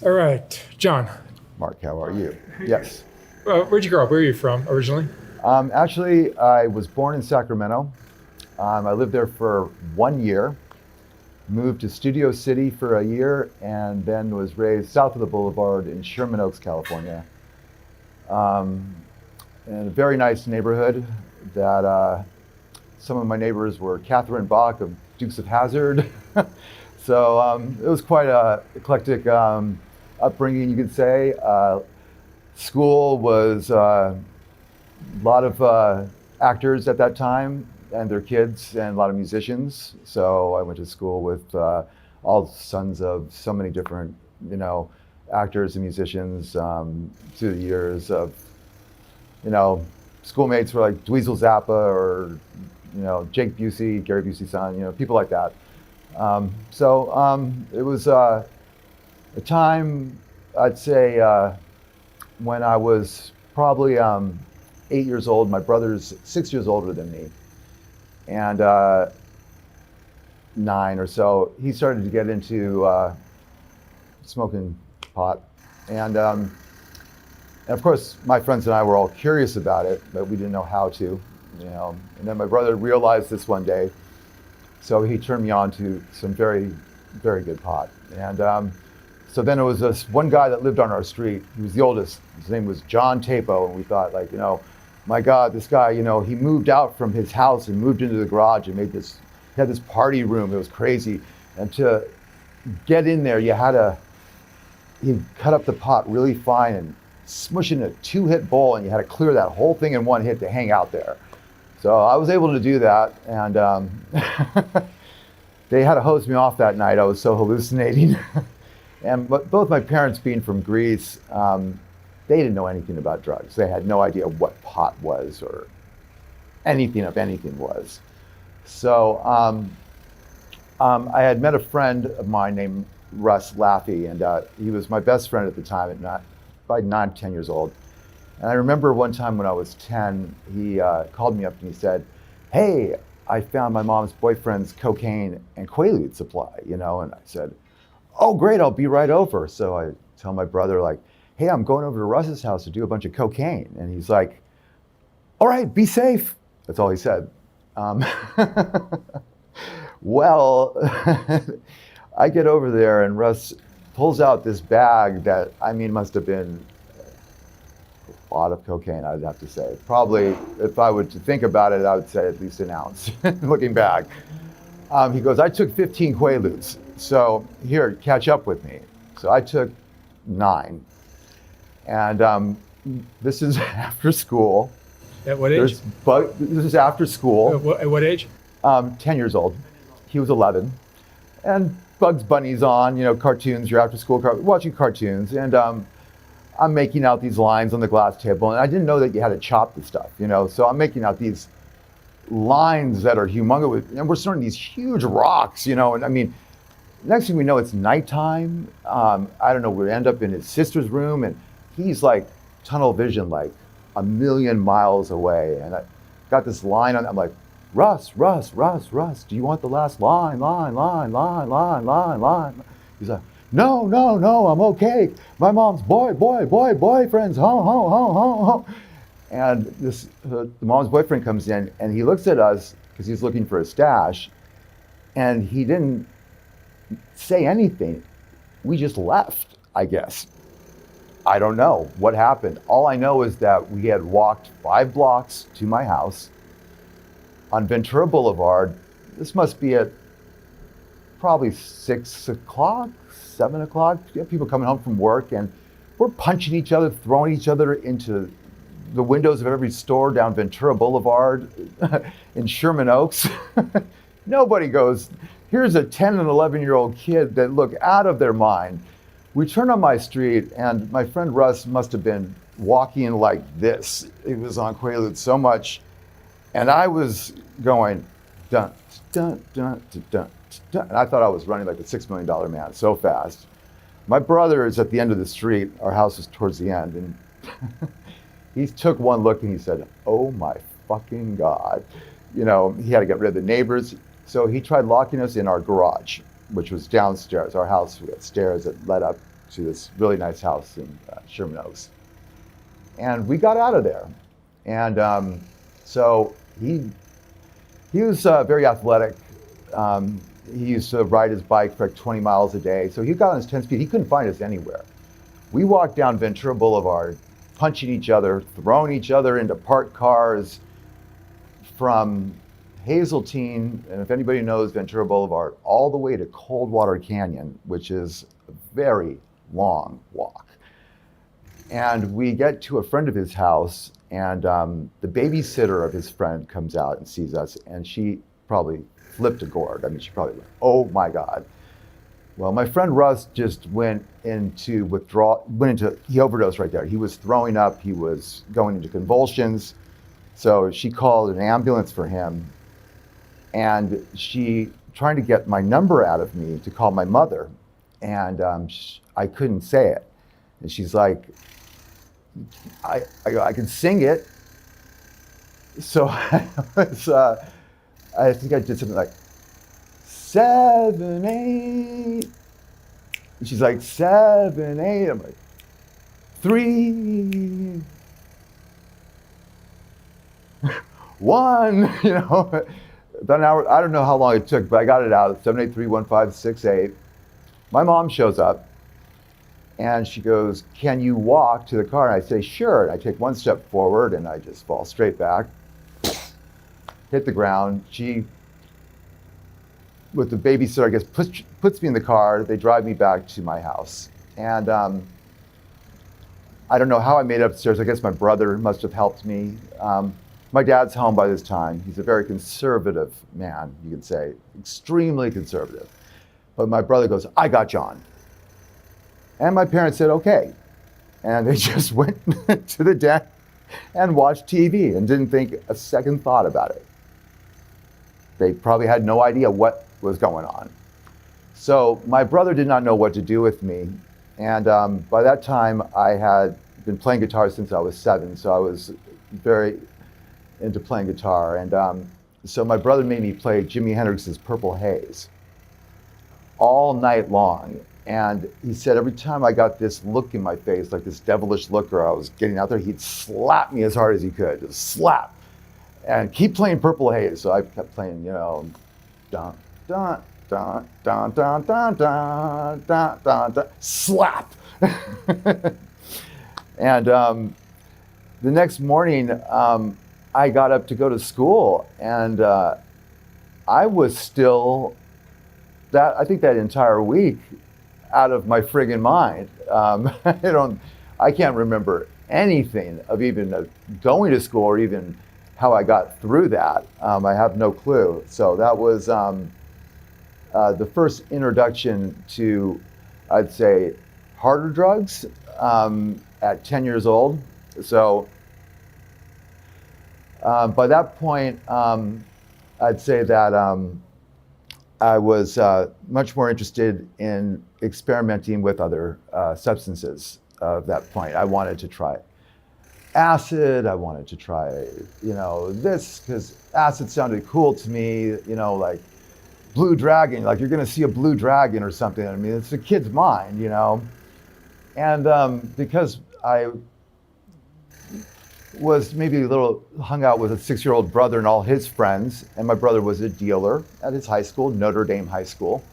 All right, John. Mark, how are you? Yes. Where'd you grow up? Where are you from originally? Actually, I was born in Sacramento. I lived there for 1 year, moved to Studio City for a year, and then was raised south of the boulevard in Sherman Oaks, California. Um, in a very nice neighborhood that some of my neighbors were Catherine Bach of Dukes of Hazzard. So it was quite a eclectic upbringing, you could say. School was a lot of actors at that time and their kids, and a lot of musicians. So I went to school with all sons of so many different, you know, actors and musicians through the years of, you know, schoolmates were like Dweezil Zappa or, Jake Busey, Gary Busey's son, people like that. So it was a time, I'd say, when I was probably 8 years old. My brother's 6 years older than me, and 9 or so. He started to get into smoking pot, and of course, my friends and I were all curious about it, but we didn't know how to. And then my brother realized this one day, so he turned me on to some very, very good pot. And so then it was this one guy that lived on our street. He was the oldest. His name was John Tapo, and we thought, like, my God, this guy, he moved out from his house and moved into the garage and he had this party room. It was crazy. And to get in there, he cut up the pot really fine and smush it in a 2-hit bowl, and you had to clear that whole thing in one hit to hang out there. So I was able to do that, and they had to hose me off that night. I was so hallucinating. But both my parents being from Greece, they didn't know anything about drugs. They had no idea what pot was or anything of anything was. So I had met a friend of mine named Russ Laffey, and he was my best friend at the time, by 9, 10 years old. And I remember one time when I was 10, he called me up and he said, "Hey, I found my mom's boyfriend's cocaine and Quaalude supply, And I said, "Oh, great, I'll be right over." So I tell my brother, like, "Hey, I'm going over to Russ's house to do a bunch of cocaine." And he's like, "All right, be safe." That's all he said. Um, well, I get over there and Russ pulls out this bag that, I mean, must have been a lot of cocaine, I'd have to say. Probably, if I were to think about it, I would say at least an ounce, looking back. He goes, "I took 15 Quaaludes, so here, catch up with me." So I took 9. And this is after school. At what age? This is after school. At what age? 10 years old. He was 11. And Bugs Bunny's on, cartoons, you're after school watching cartoons. And I'm making out these lines on the glass table. And I didn't know that you had to chop the stuff, So I'm making out these lines that are humongous. And we're throwing these huge rocks, And I mean, next thing we know, it's nighttime. I don't know, we end up in his sister's room. And he's like tunnel vision, like a million miles away. And I got this line on, I'm like, Russ, do you want the last line? He's like, no, I'm okay. My mom's boyfriend's home. And the mom's boyfriend comes in and he looks at us because he's looking for a stash, and he didn't say anything. We just left, I guess. I don't know what happened. All I know is that we had walked 5 blocks to my house on Ventura Boulevard. This must be at probably 6 o'clock, 7 o'clock. You have people coming home from work, and we're punching each other, throwing each other into the windows of every store down Ventura Boulevard in Sherman Oaks. Nobody goes, here's a 10 and 11-year-old kid that look out of their mind. We turn on my street, and my friend Russ must have been walking like this. He was on Quaalude so much. And I was going, dun, dun, dun, dun, dun, dun. And I thought I was running like a $6 million man so fast. My brother is at the end of the street. Our house is towards the end. And he took one look and he said, "Oh my fucking God." He had to get rid of the neighbors. So he tried locking us in our garage, which was downstairs. Our house, we had stairs that led up to this really nice house in Sherman Oaks. And we got out of there. And so he was very athletic. He used to ride his bike for like 20 miles a day. So he got on his 10 speed. He couldn't find us anywhere. We walked down Ventura Boulevard, punching each other, throwing each other into parked cars from Hazeltine, and if anybody knows Ventura Boulevard, all the way to Coldwater Canyon, which is a very long walk. And we get to a friend of his house, and the babysitter of his friend comes out and sees us, and she probably flipped a gourd. I mean, she probably went, oh my God. Well, my friend Russ just went into withdrawal, he overdosed right there. He was throwing up, he was going into convulsions. So she called an ambulance for him, and she trying to get my number out of me to call my mother, and I couldn't say it. And she's like, I can sing it. So I think I did something like 7, 8. And she's like 7, 8. I'm like 3, 1. About an hour. I don't know how long it took, but I got it out. 7, 8, 3, 1, 5, 6, 8. My mom shows up, and she goes, "Can you walk to the car?" And I say, "Sure." And I take one step forward, and I just fall straight back, hit the ground. She, with the babysitter, I guess, puts me in the car. They drive me back to my house. And I don't know how I made it upstairs. I guess my brother must have helped me. My dad's home by this time. He's a very conservative man, you could say, extremely conservative. But my brother goes, "I got John." And my parents said, okay. And they just went to the den and watched TV and didn't think a second thought about it. They probably had no idea what was going on. So my brother did not know what to do with me. And by that time, I had been playing guitar since I was 7. So I was very into playing guitar. And so my brother made me play Jimi Hendrix's Purple Haze all night long. And he said every time I got this look in my face, like this devilish look, or I was getting out there, he'd slap me as hard as he could, just slap. And keep playing Purple Haze. So I kept playing, dun, dun, dun, dun, dun, dun, dun, dun, dun, dun, slap. And the next morning, I got up to go to school, and I was still, I think that entire week, out of my friggin' mind. I can't remember anything of even going to school or even how I got through that. I have no clue. So that was the first introduction to, I'd say, harder drugs at 10 years old. So by that point, I'd say that I was much more interested in experimenting with other substances at that point. I wanted to try acid. I wanted to try, this, because acid sounded cool to me, like blue dragon, like you're going to see a blue dragon or something. I mean, it's a kid's mind, And because I was maybe a little hung out with a 6-year-old brother and all his friends, and my brother was a dealer at his high school, Notre Dame High School.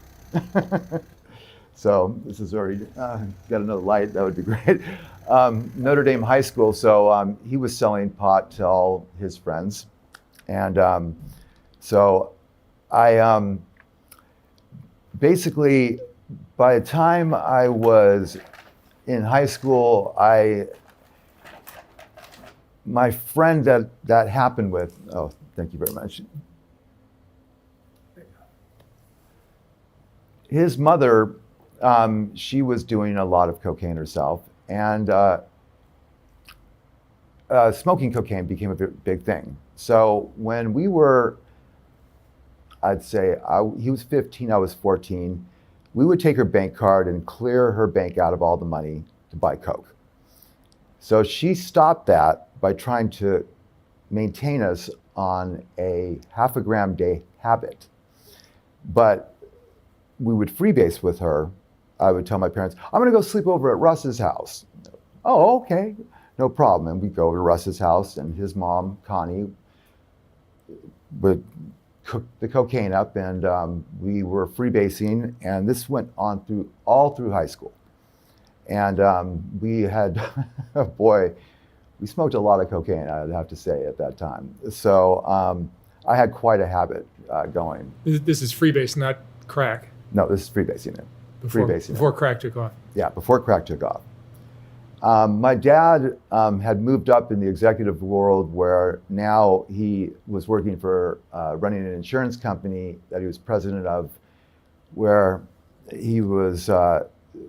So this is already, got another light, that would be great. Notre Dame High School, so he was selling pot to all his friends. And so I basically, by the time I was in high school, my friend that happened with, oh, thank you very much. His mother, she was doing a lot of cocaine herself, and smoking cocaine became a big thing. So when we were, I'd say, he was 15, I was 14, we would take her bank card and clear her bank out of all the money to buy coke. So she stopped that by trying to maintain us on a half a gram day habit. But we would freebase with her, I would tell my parents, I'm going to go sleep over at Russ's house. Oh, okay, no problem. And we'd go to Russ's house, and his mom, Connie, would cook the cocaine up, and we were freebasing, and this went on all through high school. And we had, oh boy, we smoked a lot of cocaine, I'd have to say, at that time. So I had quite a habit going. This is freebase, not crack. No, this is freebasing it. Before crack took off. Yeah, before crack took off. My dad had moved up in the executive world, where now he was working for running an insurance company that he was president of, where he was,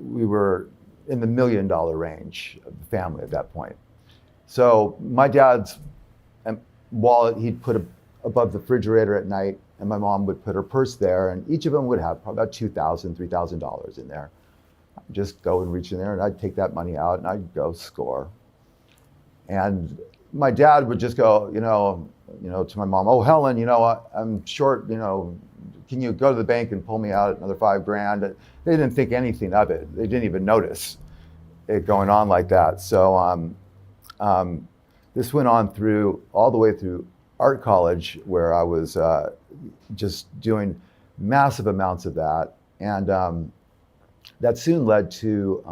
we were in the $1 million range of the family at that point. So my dad's wallet, he'd put above the refrigerator at night, and my mom would put her purse there, and each of them would have probably about $2,000, $3,000 in there. I'd just go and reach in there, and I'd take that money out, and I'd go score. And my dad would just go, to my mom, oh, Helen, I'm short, can you go to the bank and pull me out another $5,000? They didn't think anything of it. They didn't even notice it going on like that. So this went on all the way through art college, where I was just doing massive amounts of that. And that soon led to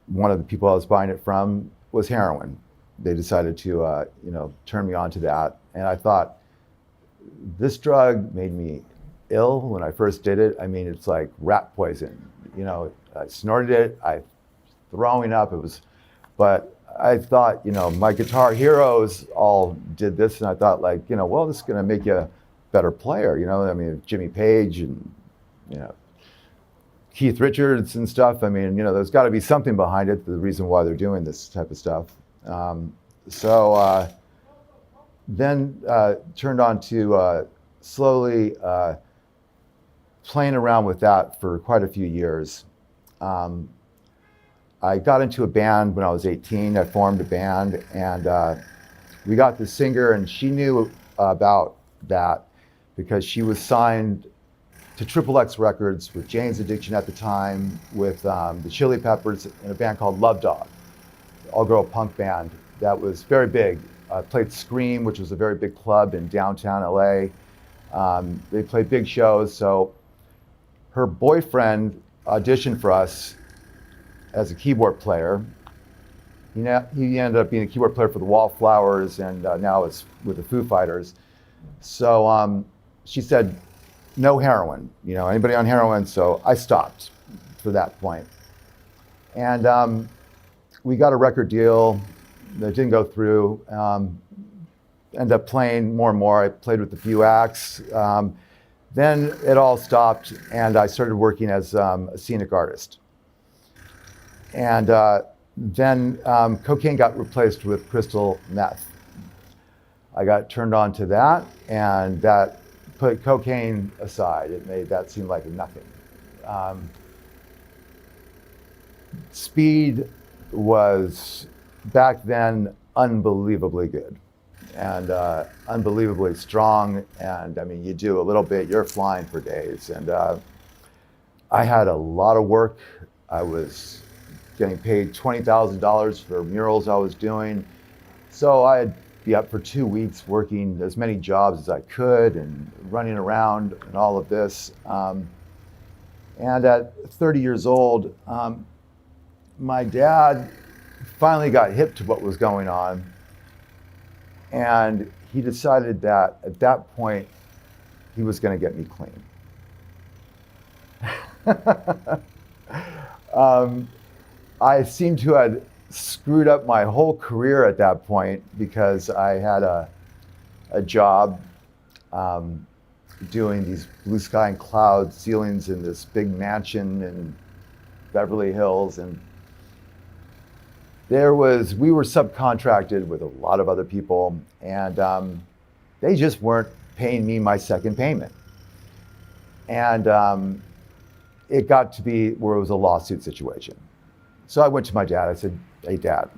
one of the people I was buying it from was heroin. They decided to, turn me on to that. And I thought, this drug made me ill when I first did it. I mean, it's like rat poison. I snorted it, I throwing up. But I thought, my guitar heroes all did this, and I thought, well, this is going to make you a better player. I mean, Jimmy Page and, Keith Richards and stuff. I mean, there's got to be something behind it, the reason why they're doing this type of stuff. Then turned on to slowly playing around with that for quite a few years. I got into a band when I was 18. I formed a band, and we got the singer, and she knew about that because she was signed to XXX Records with Jane's Addiction at the time, with the Chili Peppers, in a band called Love Dog, all-girl punk band that was very big. Played Scream, which was a very big club in downtown LA. They played big shows. So her boyfriend auditioned for us as a keyboard player. He ended up being a keyboard player for the Wallflowers, and now is with the Foo Fighters. So she said, no heroin, anybody on heroin? So I stopped for that point. And we got a record deal that didn't go through. Ended up playing more and more. I played with a few acts. Then it all stopped, and I started working as a scenic artist. And then cocaine got replaced with crystal meth. I got turned on to that, and that put cocaine aside. It made that seem like nothing. Speed was, back then, unbelievably good and unbelievably strong. And I mean, you do a little bit, you're flying for days. And I had a lot of work. I was getting paid $20,000 for murals I was doing. So I'd be up for 2 weeks working as many jobs as I could and running around and all of this. And at 30 years old, my dad finally got hip to what was going on. And he decided that at that point, he was going to get me clean. I seem to have screwed up my whole career at that point, because I had a job doing these blue sky and cloud ceilings in this big mansion in Beverly Hills, and we were subcontracted with a lot of other people, and they just weren't paying me my second payment. And it got to be where it was a lawsuit situation. So I went to my dad. I said, hey, Dad,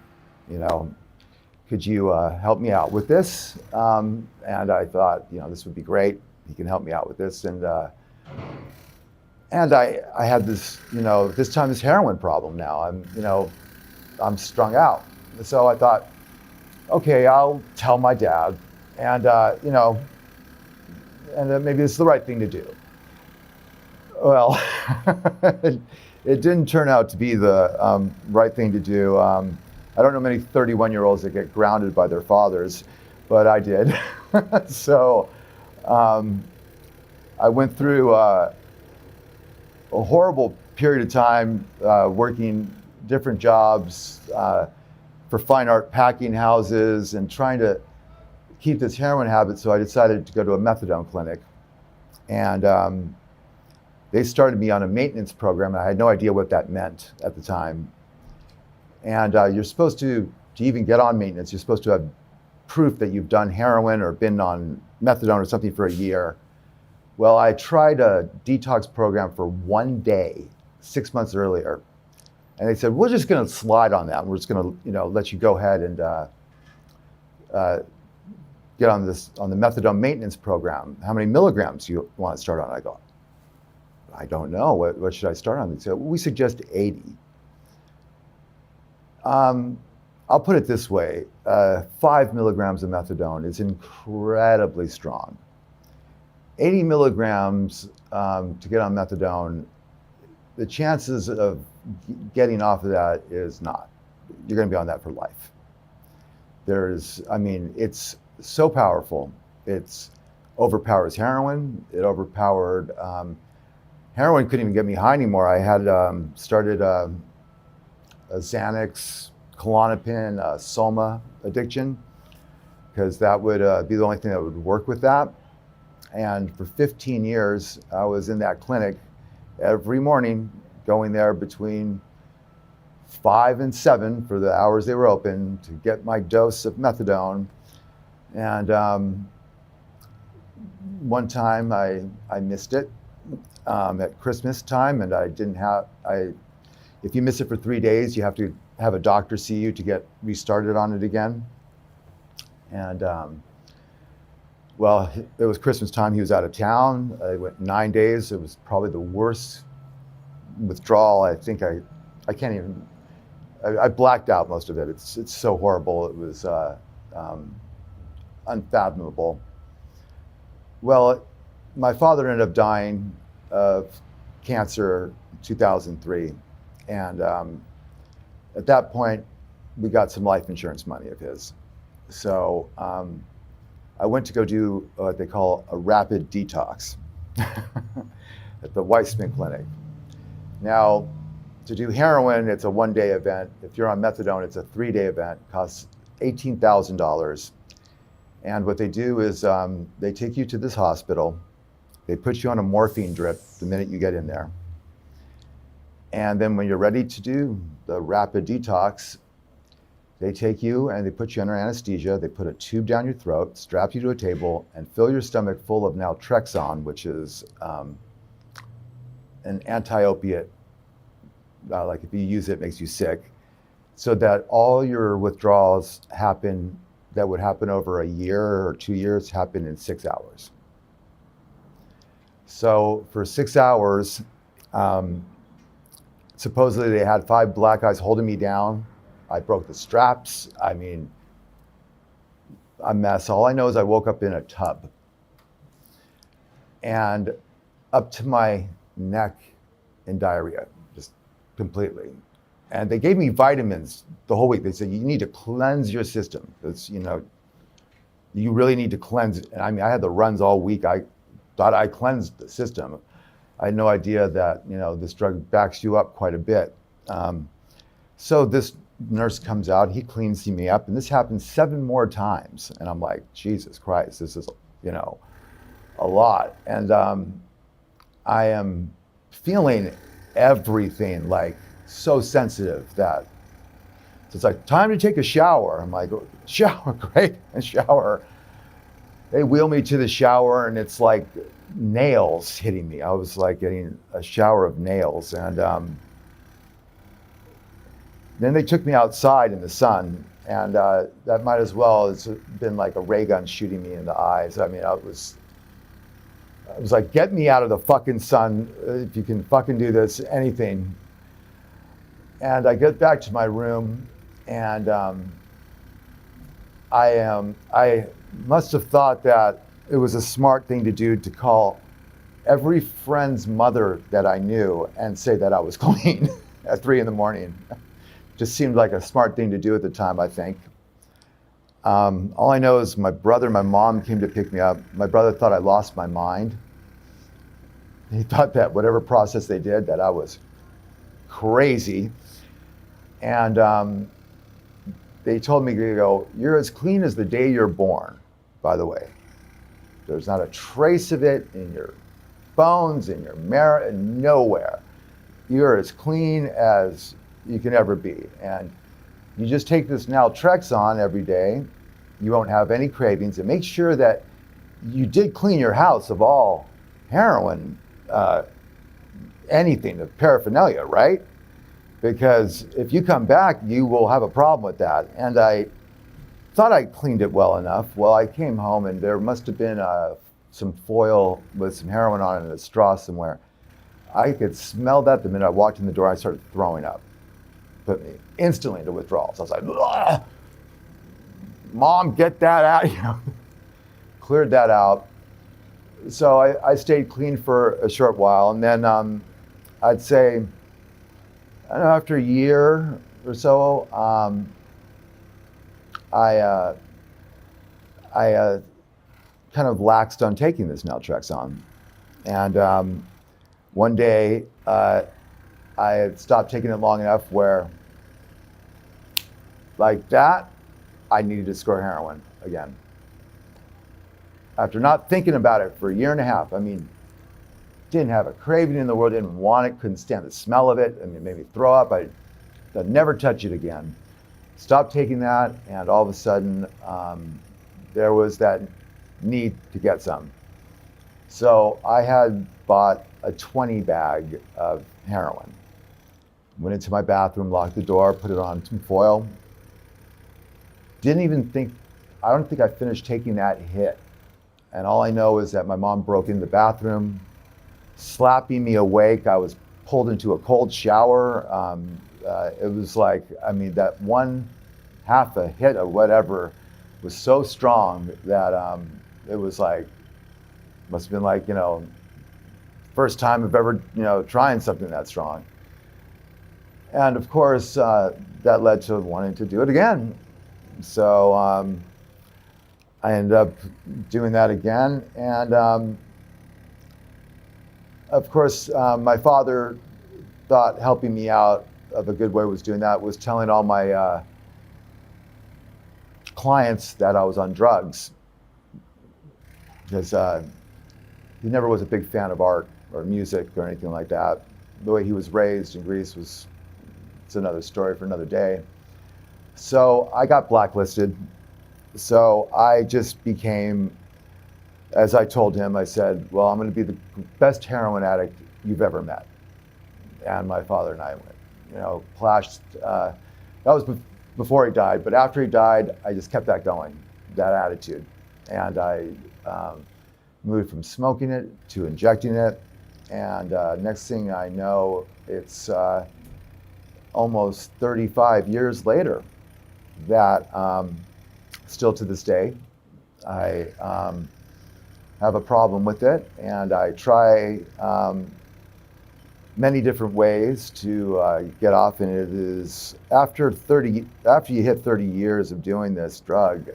could you help me out with this? And I thought, this would be great. He can help me out with this. And And I had this, this time this heroin problem now. I'm strung out. So I thought, okay, I'll tell my dad, and maybe it's the right thing to do. Well, it didn't turn out to be the right thing to do. I don't know many 31-year-olds that get grounded by their fathers, but I did. So I went through a horrible period of time working different jobs for fine art packing houses and trying to keep this heroin habit. So I decided to go to a methadone clinic. And they started me on a maintenance program, and I had no idea what that meant at the time. And you're supposed to even get on maintenance, you're supposed to have proof that you've done heroin or been on methadone or something for a year. Well, I tried a detox program for 1 day, 6 months earlier. And they said, we're just going to slide on that. We're just going to, let you go ahead and get on the methadone maintenance program. How many milligrams do you want to start on? I go, I don't know. What should I start on? They said, we suggest 80. I'll put it this way. 5 milligrams of methadone is incredibly strong. 80 milligrams to get on methadone, the chances of getting off of that is not. You're going to be on that for life. It's so powerful. It's overpowers heroin. It overpowered, heroin couldn't even get me high anymore. I had started a Xanax, Klonopin, Soma addiction, because that would be the only thing that would work with that. And for 15 years, I was in that clinic every morning, going there between 5 and 7 for the hours they were open to get my dose of methadone. And one time I missed it at Christmas time, and if you miss it for 3 days, you have to have a doctor see you to get restarted on it again. And well, it was Christmas time. He was out of town. I went 9 days. It was probably the worst withdrawal. I think I can't even. I blacked out most of it. It's so horrible. It was unfathomable. Well, my father ended up dying of cancer in 2003, and at that point, we got some life insurance money of his. So I went to go do what they call a rapid detox at the Weissman Clinic. Now, to do heroin, it's a 1-day event. If you're on methadone, it's a 3-day event. It costs $18,000. And what they do is they take you to this hospital. They put you on a morphine drip the minute you get in there. And then when you're ready to do the rapid detox, they take you and they put you under anesthesia. They put a tube down your throat, strap you to a table, and fill your stomach full of naltrexone, which is an anti-opiate. Like if you use it, it makes you sick, so that all your withdrawals that would happen over a year or 2 years happen in 6 hours. So for 6 hours, supposedly they had 5 black guys holding me down. I broke the straps. A mess. All I know is I woke up in a tub and up to my neck in diarrhea, just completely. And they gave me vitamins the whole week. They said, you need to cleanse your system. It's, you really need to cleanse. And I had the runs all week. I thought I cleansed the system. I had no idea that, this drug backs you up quite a bit. So this nurse comes out, he cleans me up, and this happens 7 more times. And I'm like, Jesus Christ, this is, a lot. And I am feeling everything like so sensitive that so it's like, time to take a shower. I'm like, shower, great, a shower. They wheel me to the shower, and it's like nails hitting me. I was like getting a shower of nails. And then they took me outside in the sun, and that might as well has been like a ray gun shooting me in the eyes. I I was like, get me out of the fucking sun. If you can fucking do this, anything. And I get back to my room, and I must have thought that it was a smart thing to do to call every friend's mother that I knew and say that I was clean at 3 a.m. Just seemed like a smart thing to do at the time, I think. All I know is my brother and my mom came to pick me up. My brother thought I lost my mind. He thought that whatever process they did, that I was crazy. And they told me to go, you're as clean as the day you're born, by the way. There's not a trace of it in your bones, in your marrow, nowhere. You're as clean as you can ever be. And you just take this naltrexone every day. You won't have any cravings. And make sure that you did clean your house of all heroin, anything, the paraphernalia, right? Because if you come back, you will have a problem with that. And I thought I cleaned it well enough. Well, I came home and there must have been some foil with some heroin on it in a straw somewhere. I could smell that the minute I walked in the door. I started throwing up. Put me instantly into withdrawals. I was like, ugh! Mom, get that out. You know, cleared that out. So I stayed clean for a short while, and then I'd say, I don't know, after a year or so, I kind of laxed on taking this naltrexone. And one day, I had stopped taking it long enough where, like that, I needed to score heroin again. After not thinking about it for a year and a half, I mean, didn't have a craving in the world, didn't want it, couldn't stand the smell of it. I mean, it made me throw up. I'd never touch it again. Stopped taking that, and all of a sudden, there was that need to get some. So I had bought a 20 bag of heroin. Went into my bathroom, locked the door, put it on some foil. Didn't even think, I don't think I finished taking that hit. And all I know is that my mom broke into the bathroom, slapping me awake. I was pulled into a cold shower. It was like, I mean, that one half a hit of whatever was so strong that it was like, must have been like, you know, first time I've ever, you know, trying something that strong. And of course, that led to wanting to do it again. So I ended up doing that again. And of course, my father thought helping me out of a good way was doing that, was telling all my clients that I was on drugs. Because he never was a big fan of art or music or anything like that. The way he was raised in Greece was, it's another story for another day. So I got blacklisted. So I just became, as I told him, I said, well, I'm going to be the best heroin addict you've ever met. And my father and I went, you know, clashed. That was before he died, but after he died, I just kept that going, that attitude. And I moved from smoking it to injecting it. And next thing I know, it's almost 35 years later that still to this day, I have a problem with it, and I try many different ways to get off. And it is after you hit 30 years of doing this drug,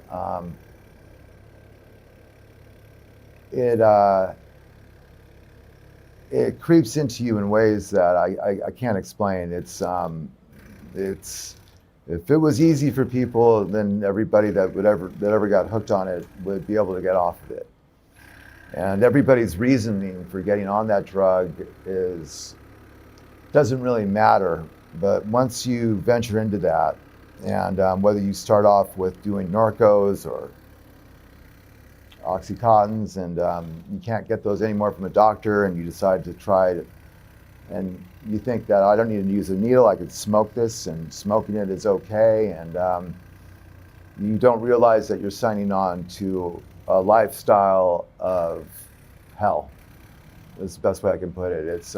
it creeps into you in ways that I can't explain. It's if it was easy for people, then everybody that ever got hooked on it would be able to get off of it. And everybody's reasoning for getting on that drug doesn't really matter. But once you venture into that, and whether you start off with doing Norcos or Oxycontins, and you can't get those anymore from a doctor, and you decide to try it, and you think that I don't need to use a needle, I could smoke this, and smoking it is okay, and you don't realize that you're signing on to a lifestyle of hell. Is the best way I can put it. It's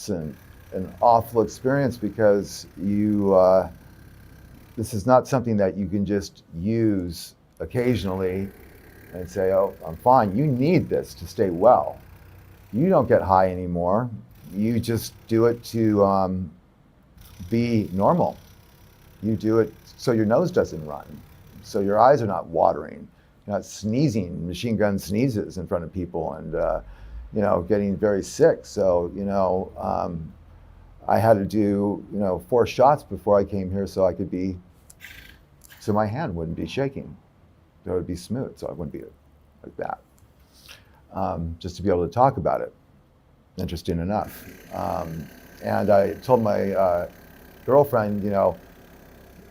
an awful experience because this is not something that you can just use occasionally and say, oh, I'm fine. You need this to stay well. You don't get high anymore. You just do it to be normal. You do it so your nose doesn't run, so your eyes are not watering. You're not sneezing, machine gun sneezes in front of people and, getting very sick. So, I had to do, 4 shots before I came here so my hand wouldn't be shaking. It would be smooth, so I wouldn't be like that. Just to be able to talk about it. Interesting enough. And I told my girlfriend,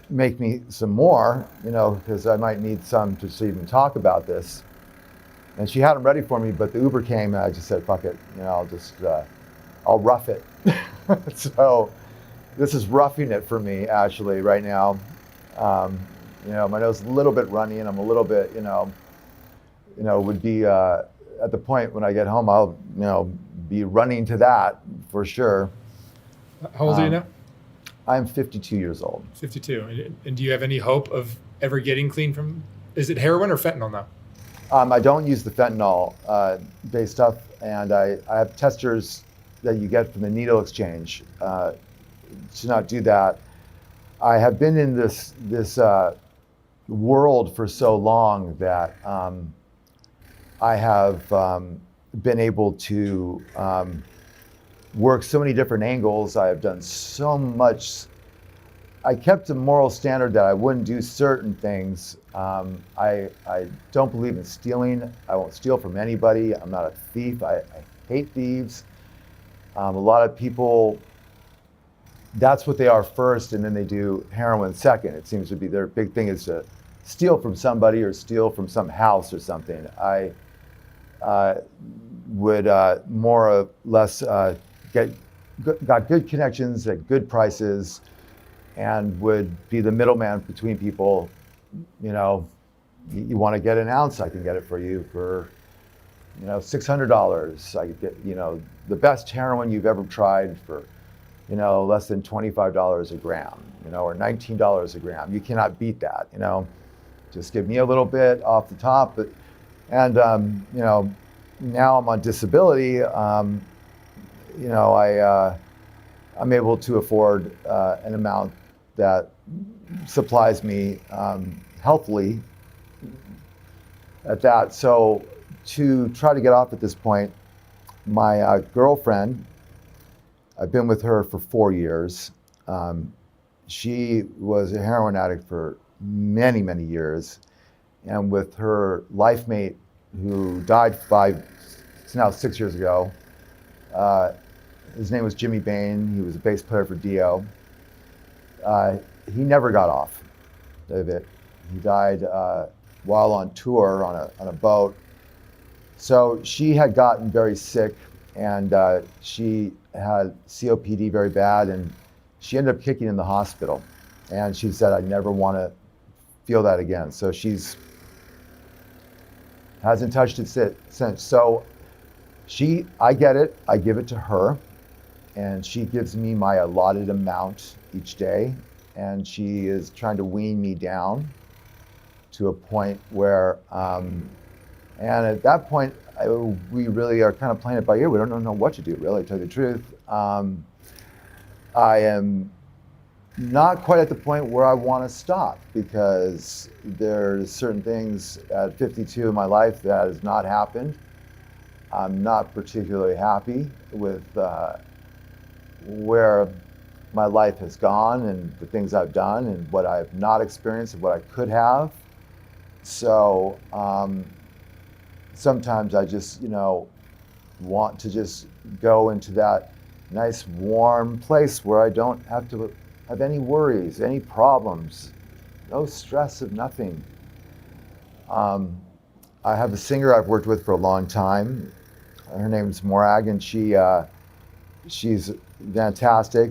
make me some more, because I might need some to even talk about this. And she had them ready for me, but the Uber came and I just said, fuck it, I'll rough it. So this is roughing it for me, actually, right now. My nose is a little bit runny and I'm a little bit, would be at the point when I get home, I'll, be running to that for sure. How old are you now? I'm 52 years old. 52. And do you have any hope of ever getting clean from, is it heroin or fentanyl now? I don't use the fentanyl based stuff, and I have testers that you get from the needle exchange to not do that. I have been in this world for so long that I have been able to work so many different angles. I have done so much. I kept a moral standard that I wouldn't do certain things. I don't believe in stealing. I won't steal from anybody. I'm not a thief. I hate thieves. A lot of people, that's what they are first, and then they do heroin second. It seems to be their big thing is to steal from somebody or steal from some house or something. I would more or less got good connections at good prices and would be the middleman between people. You want to get an ounce, I can get it for you for $600. I could get the best heroin you've ever tried for less than $25 a gram, or $19 a gram. You cannot beat that. Just give me a little bit off the top. Now I'm on disability. I'm able to afford an amount that supplies me healthily at that. So to try to get off at this point, my girlfriend, I've been with her for 4 years. She was a heroin addict for many, many years. And with her life mate, who died it's now 6 years ago, his name was Jimmy Bain. He was a bass player for Dio. He never got off of it. He died while on tour on a boat. So she had gotten very sick, and she had COPD very bad, and she ended up kicking in the hospital. And she said, I never want to feel that again. So hasn't touched it since. So I get it, I give it to her, and she gives me my allotted amount each day, and she is trying to wean me down to a point where, and at that point, we really are kind of playing it by ear. We don't know what to do, really, to tell you the truth. I am not quite at the point where I want to stop, because there's certain things at 52 in my life that has not happened. I'm not particularly happy with where my life has gone and the things I've done and what I've not experienced and what I could have. So sometimes I just, want to just go into that nice warm place where I don't have to have any worries, any problems, no stress of nothing. I have a singer I've worked with for a long time. Her name's Morag, and she's fantastic.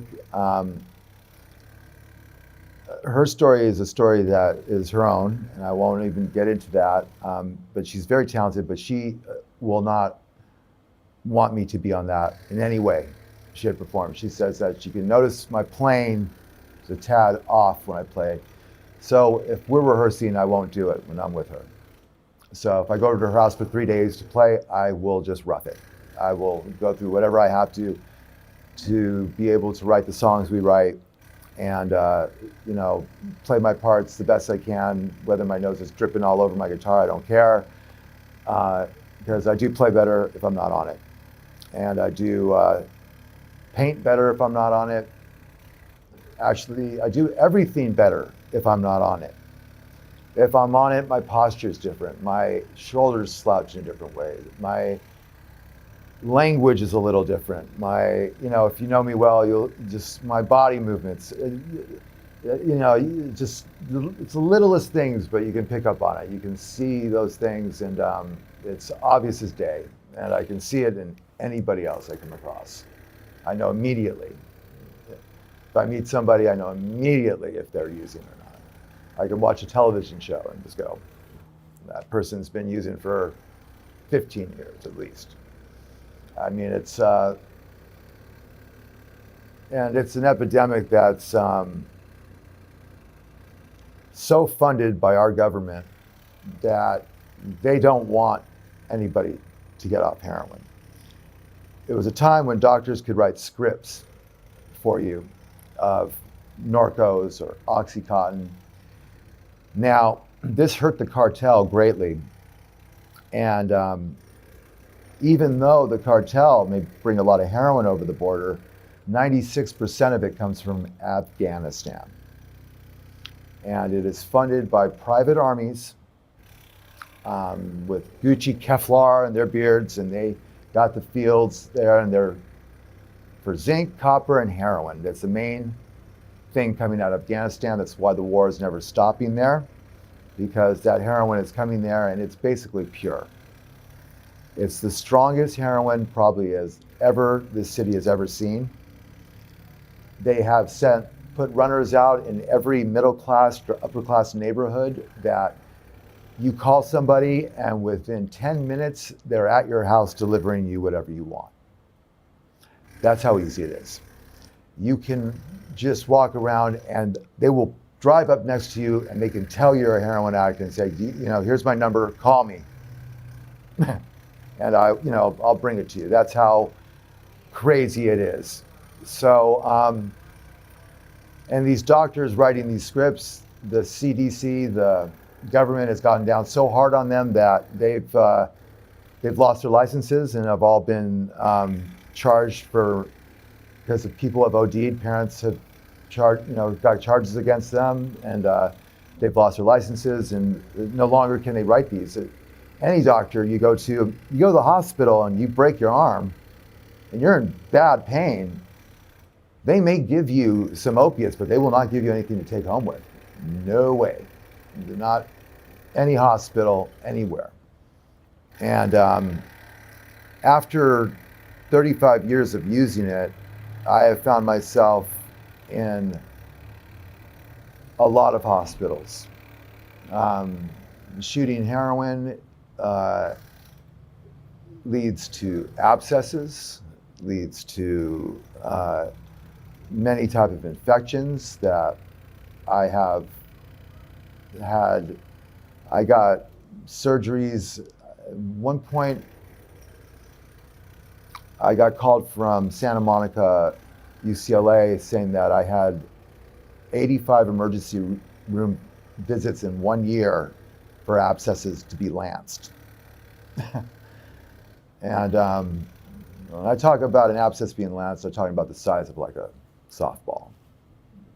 Her story is a story that is her own, and I won't even get into that. But she's very talented, but she will not want me to be on that in any way, shape, or form. She says that she can notice my playing is a tad off when I play. So if we're rehearsing, I won't do it when I'm with her. So if I go to her house for 3 days to play, I will just rough it. I will go through whatever I have to be able to write the songs we write, and play my parts the best I can. Whether my nose is dripping all over my guitar, I don't care, because I do play better if I'm not on it, and I do paint better if I'm not on it. Actually, I do everything better if I'm not on it. If I'm on it, my posture is different. My shoulders slouch in a different way. My language is a little different. If you know me well, my body movements, just, it's the littlest things, but you can pick up on it. You can see those things, and it's obvious as day. And I can see it in anybody else I come across. I know immediately. If I meet somebody, I know immediately if they're using or not. I can watch a television show and just go, that person's been using for 15 years at least. I mean, and it's an epidemic that's so funded by our government that they don't want anybody to get off heroin. It was a time when doctors could write scripts for you of Norcos or Oxycontin. Now, this hurt the cartel greatly. And even though the cartel may bring a lot of heroin over the border, 96% of it comes from Afghanistan. And it is funded by private armies with Gucci Kevlar in their beards, and they got the fields there, and they're for zinc, copper, and heroin. That's the main thing coming out of Afghanistan. That's why the war is never stopping there, because that heroin is coming there, and it's basically pure. It's the strongest heroin probably this city has ever seen. They have put runners out in every middle class, upper class neighborhood that you call somebody, and within 10 minutes, they're at your house delivering you whatever you want. That's how easy it is. You can just walk around and they will drive up next to you, and they can tell you're a heroin addict and say, here's my number, call me. And I'll bring it to you. That's how crazy it is. So, and these doctors writing these scripts, the CDC, the government has gotten down so hard on them that they've lost their licenses and have all been charged because if people have OD'd, parents have got charges against them, and they've lost their licenses, and no longer can they write these. Any doctor you go to the hospital and you break your arm and you're in bad pain, they may give you some opiates, but they will not give you anything to take home with. No way. Not any hospital anywhere. And after 35 years of using it, I have found myself in a lot of hospitals. Shooting heroin leads to abscesses, leads to many types of infections that I have had. I got surgeries. At one point, I got called from Santa Monica, UCLA, saying that I had 85 emergency room visits in 1 year for abscesses to be lanced. And when I talk about an abscess being lanced, I'm talking about the size of like a softball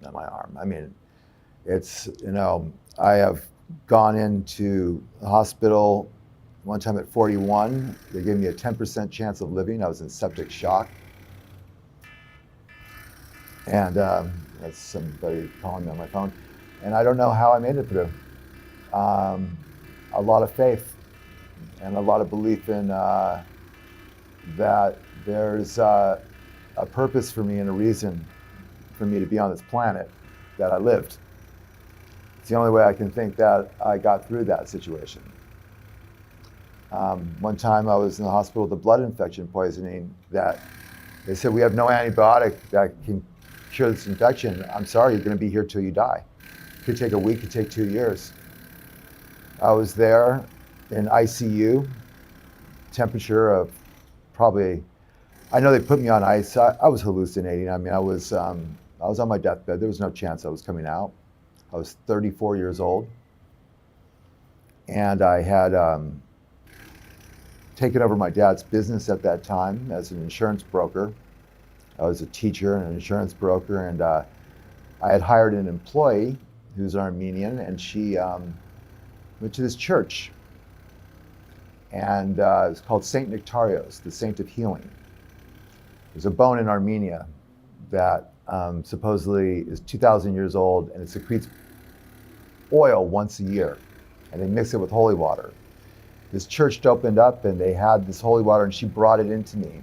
on my arm. I mean, it's, I have gone into the hospital one time at 41. They gave me a 10% chance of living. I was in septic shock. And that's somebody calling me on my phone. And I don't know how I made it through. A lot of faith and a lot of belief in that there's a purpose for me and a reason for me to be on this planet, that I lived. It's the only way I can think that I got through that situation. One time I was in the hospital with a blood infection poisoning that they said, we have no antibiotic that can cure this infection. I'm sorry, you're going to be here till you die. It could take a week, it could take 2 years. I was there in ICU, temperature of probably, I know they put me on ice. I was hallucinating. I mean, I was on my deathbed. There was no chance I was coming out. I was 34 years old. And I had taken over my dad's business at that time as an insurance broker. I was a teacher and an insurance broker, and I had hired an employee who's Armenian, and she went to this church, and it's called Saint Nectarios, the Saint of Healing. There's a bone in Armenia that supposedly is 2,000 years old, and it secretes oil once a year, and they mix it with holy water. This church opened up, and they had this holy water, and she brought it into me.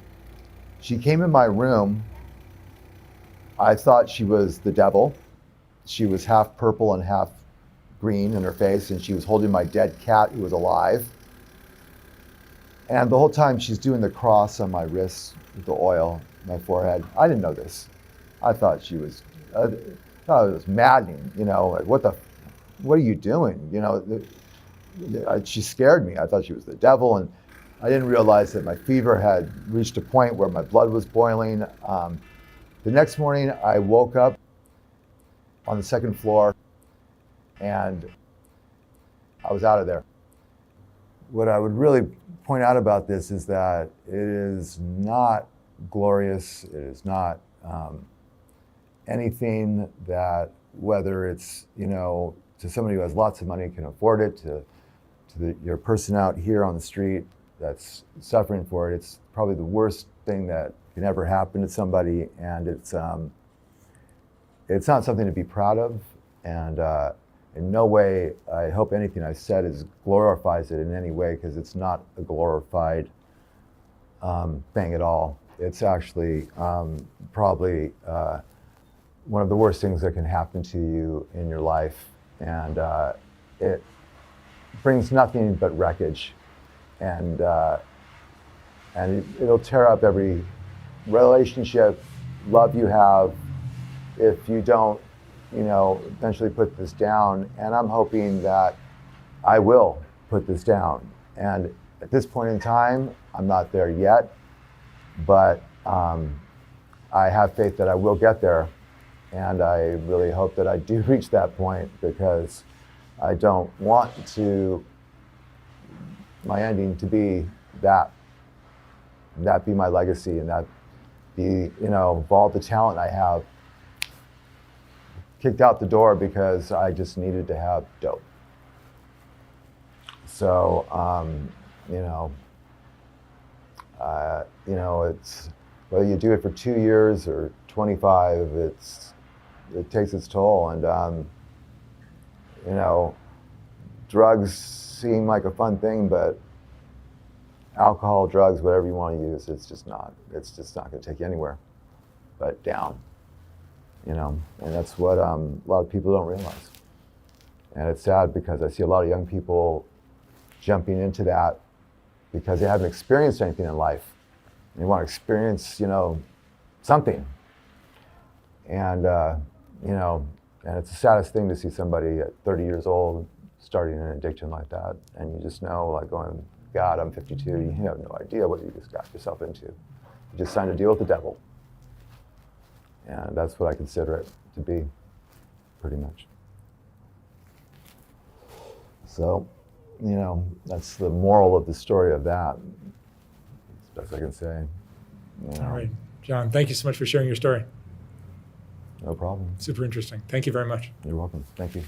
She came in my room. I thought she was the devil. She was half purple and half green in her face, and she was holding my dead cat who was alive. And the whole time she's doing the cross on my wrists with the oil, my forehead. I didn't know this. I thought she was, it was maddening, like, what are you doing? She scared me. I thought she was the devil, and I didn't realize that my fever had reached a point where my blood was boiling. The next morning, I woke up on the second floor, and I was out of there. What I would really point out about this is that it is not glorious. It is not anything that, whether it's, to somebody who has lots of money can afford it, to your person out here on the street that's suffering for it, it's probably the worst thing that can ever happen to somebody, and it's not something to be proud of, and in no way, I hope anything I said glorifies it in any way, because it's not a glorified thing at all. It's actually probably one of the worst things that can happen to you in your life, and it brings nothing but wreckage, and it'll tear up every relationship, love you have, if you don't, eventually put this down. And I'm hoping that I will put this down. And at this point in time, I'm not there yet, but I have faith that I will get there. And I really hope that I do reach that point, because I don't want my ending to be that be my legacy, and that be, of all the talent I have, kicked out the door because I just needed to have dope. So, it's, whether you do it for 2 years or 25, it takes its toll. And, drugs seem like a fun thing, but alcohol, drugs, whatever you want to use, it's just not going to take you anywhere but down, and that's what a lot of people don't realize. And it's sad, because I see a lot of young people jumping into that because they haven't experienced anything in life. They want to experience, something. And, and it's the saddest thing to see somebody at 30 years old starting an addiction like that. And you just know, like, going, God, I'm 52, you have no idea what you just got yourself into. You just signed a deal with the devil. And that's what I consider it to be, pretty much. So, that's the moral of the story of that. That's the best I can say. All right, John, thank you so much for sharing your story. No problem. Super interesting. Thank you very much. You're welcome. Thank you.